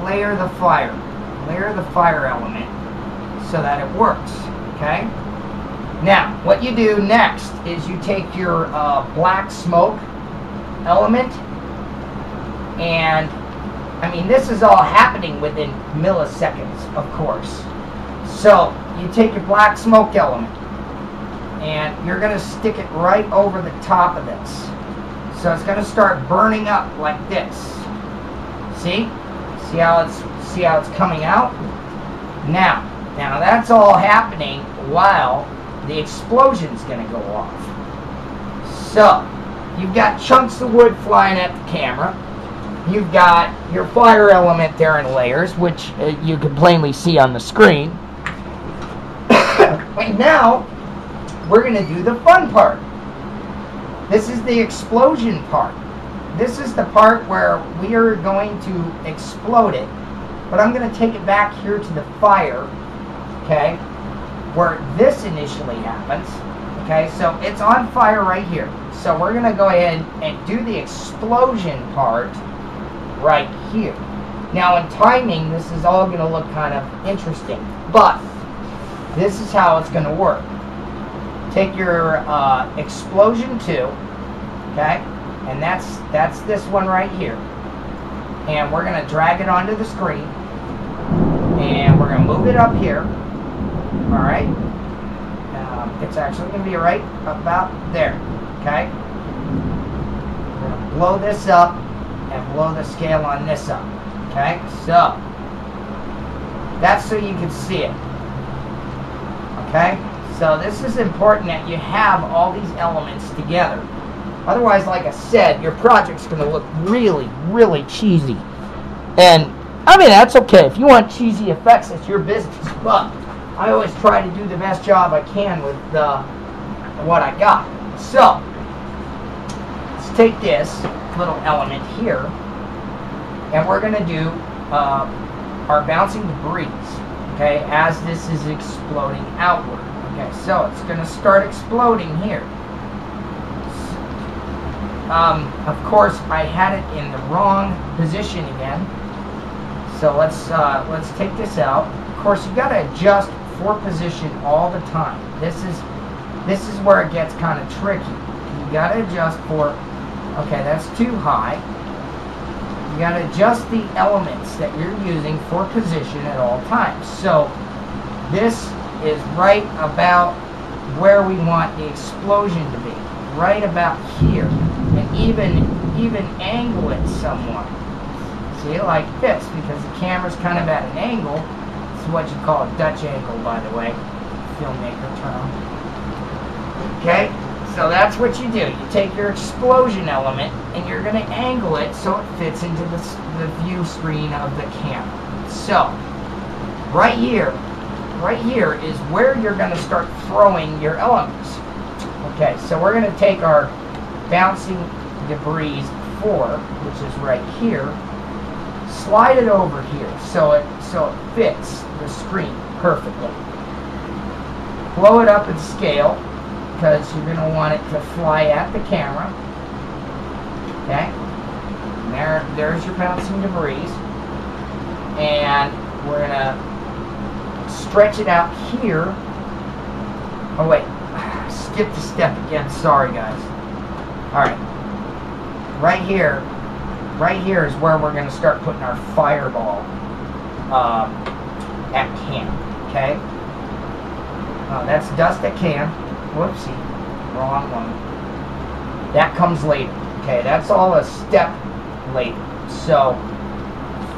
layer the fire element so that it works. Okay. Now, what you do next is you take your black smoke element, and I mean, this is all happening within milliseconds, of course. So you take your black smoke element and you're going to stick it right over the top of this. So it's going to start burning up like this. See how it's coming out? Now that's all happening while the explosion's going to go off. So you've got chunks of wood flying at the camera. You've got your fire element there in layers, which you can plainly see on the screen. And now we're going to do the fun part. This is the explosion part. This is the part where we are going to explode it. But I'm going to take it back here to the fire, okay, where this initially happens. Okay, so it's on fire right here. So we're going to go ahead and do the explosion part right here. Now in timing, this is all going to look kind of interesting, but this is how it's going to work. Take your explosion 2, okay, and that's this one right here, and we're going to drag it onto the screen, and we're going to move it up here. All right, it's actually going to be right about there. Okay, we're going to blow this up and blow the scale on this up. Okay, so that's so you can see it. Okay, so this is important that you have all these elements together. Otherwise, like I said, your project's going to look really, really cheesy. And I mean, that's okay. If you want cheesy effects, it's your business. But I always try to do the best job I can with what I got. So let's take this little element here, and we're going to do our bouncing debris, okay, as this is exploding outward. Okay, so it's going to start exploding here. Of course, I had it in the wrong position again. So let's take this out. Of course, you got to adjust for position all the time. This is where it gets kind of tricky. You got to adjust for. Okay, that's too high. You got to adjust the elements that you're using for position at all times. So this is right about where we want the explosion to be, right about here, and even angle it somewhat. See, like this, because the camera's kind of at an angle. This is what you call a Dutch angle, by the way, filmmaker term. Okay, so that's what you do. You take your explosion element and you're going to angle it so it fits into the view screen of the camera. So right here is where you're going to start throwing your elements. Okay, so we're going to take our bouncing debris 4, which is right here, slide it over here so it fits the screen perfectly. Blow it up in scale because you're going to want it to fly at the camera. Okay, and there's your bouncing debris, and we're going to stretch it out here. Oh wait, skipped a step again, sorry guys. Alright, right here is where we're going to start putting our fireball at cam, okay? That's dust at cam. Whoopsie, wrong one. That comes later, okay? That's all a step later. So,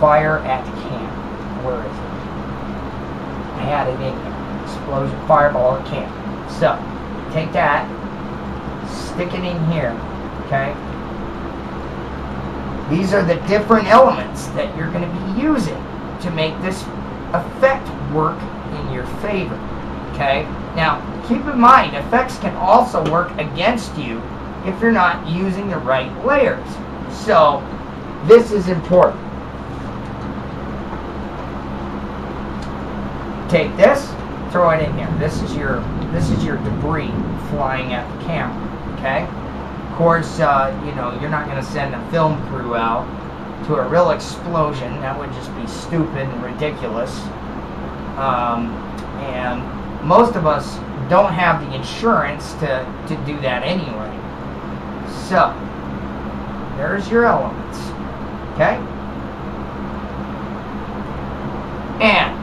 fire at cam. Where is it? I had it in here. Explosion, fireball at cam. So, take that, stick it in here, okay? These are the different elements that you're going to be using to make this effect work in your favor, okay? Now, keep in mind, effects can also work against you if you're not using the right layers. So, this is important. Take this, throw it in here. This is your debris flying at the camera, okay? Of course, you know, you're not going to send a film crew out to a real explosion. That would just be stupid and ridiculous. And most of us don't have the insurance to do that anyway. So, there's your elements. Okay? And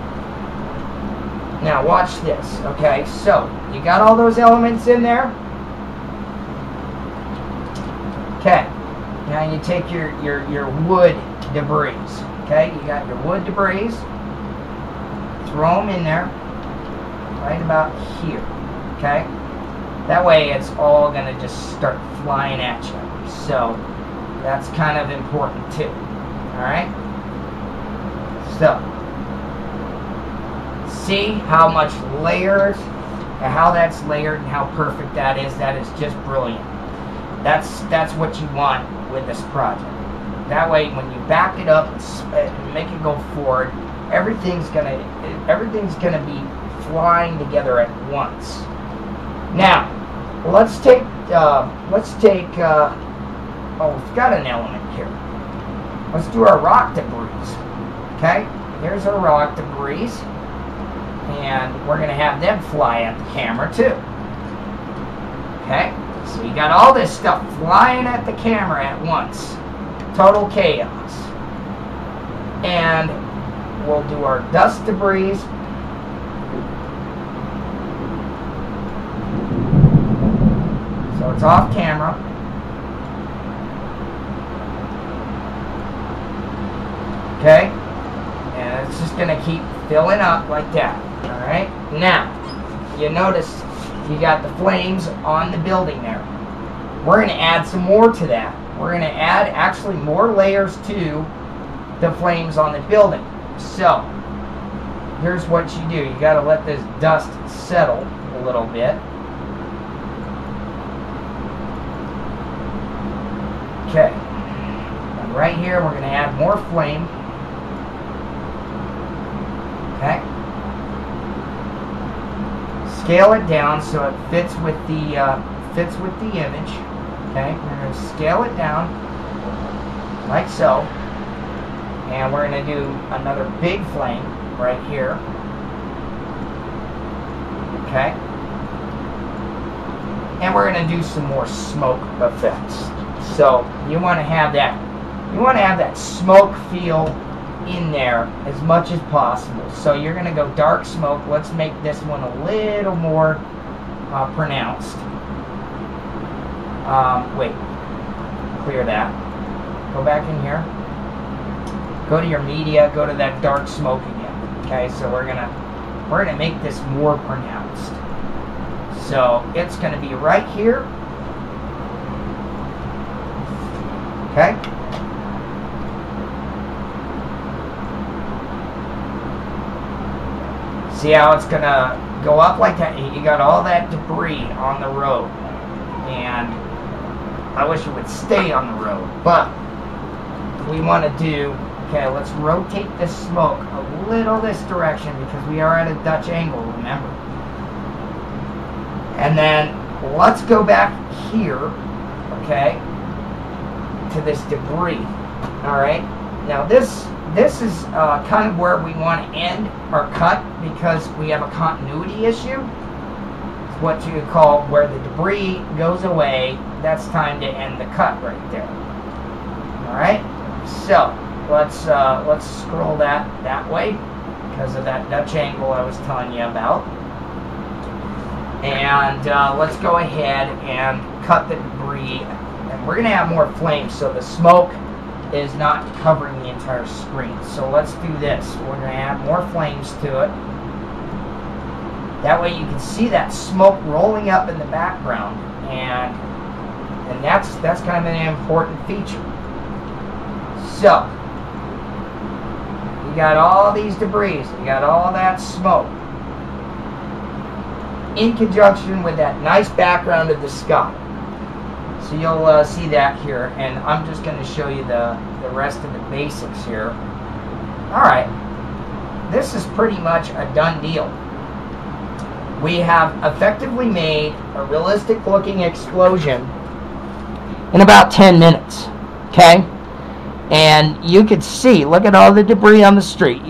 now watch this. Okay, so you got all those elements in there. Okay, now you take your wood debris. Okay, you got your wood debris. Throw them in there, right about here. Okay, that way it's all gonna just start flying at you. So that's kind of important too. All right. So see how much layers, and how that's layered, and how perfect that is. That is just brilliant. That's what you want with this project. That way, when you back it up and make it go forward, everything's gonna be flying together at once. Now, let's take oh, we've got an element here. Let's do our rock debris. Okay, here's our rock debris, and we're gonna have them fly at the camera too. Okay, so you got all this stuff flying at the camera at once. Total chaos. And we'll do our dust debris. So it's off camera. Okay? And it's just going to keep filling up like that. Alright? Now, you notice you got the flames on the building there. We're going to add some more to that. We're going to add actually more layers to the flames on the building. So, here's what you do. You got to let this dust settle a little bit. Okay. And right here, we're going to add more flame. Okay. Scale it down so it fits with the image. Okay. We're going to scale it down like so. And we're going to do another big flame right here. Okay. And we're going to do some more smoke effects. So you want to have that smoke feel in there as much as possible. So you're going to go dark smoke. Let's make this one a little more pronounced. Wait. Clear that. Go back in here. Go to your media, go to that dark smoke again. Okay, so we're gonna make this more pronounced. So it's gonna be right here. Okay. See how it's gonna go up like that? You got all that debris on the road, and I wish it would stay on the road, but we want to do. Okay, let's rotate this smoke a little this direction because we are at a Dutch angle, remember. And then let's go back here, okay, to this debris. Alright, now this is kind of where we want to end our cut because we have a continuity issue. It's what you call where the debris goes away. That's time to end the cut right there. Alright, so let's scroll that way because of that Dutch angle I was telling you about. And let's go ahead and cut the debris. And we're going to have more flames so the smoke is not covering the entire screen. So let's do this. We're going to add more flames to it. That way you can see that smoke rolling up in the background. And that's kind of an important feature. So you got all these debris, you got all that smoke in conjunction with that nice background of the sky. So you'll see that here, and I'm just going to show you the rest of the basics here. Alright, this is pretty much a done deal. We have effectively made a realistic looking explosion in about 10 minutes. Okay? And you could see, look at all the debris on the street.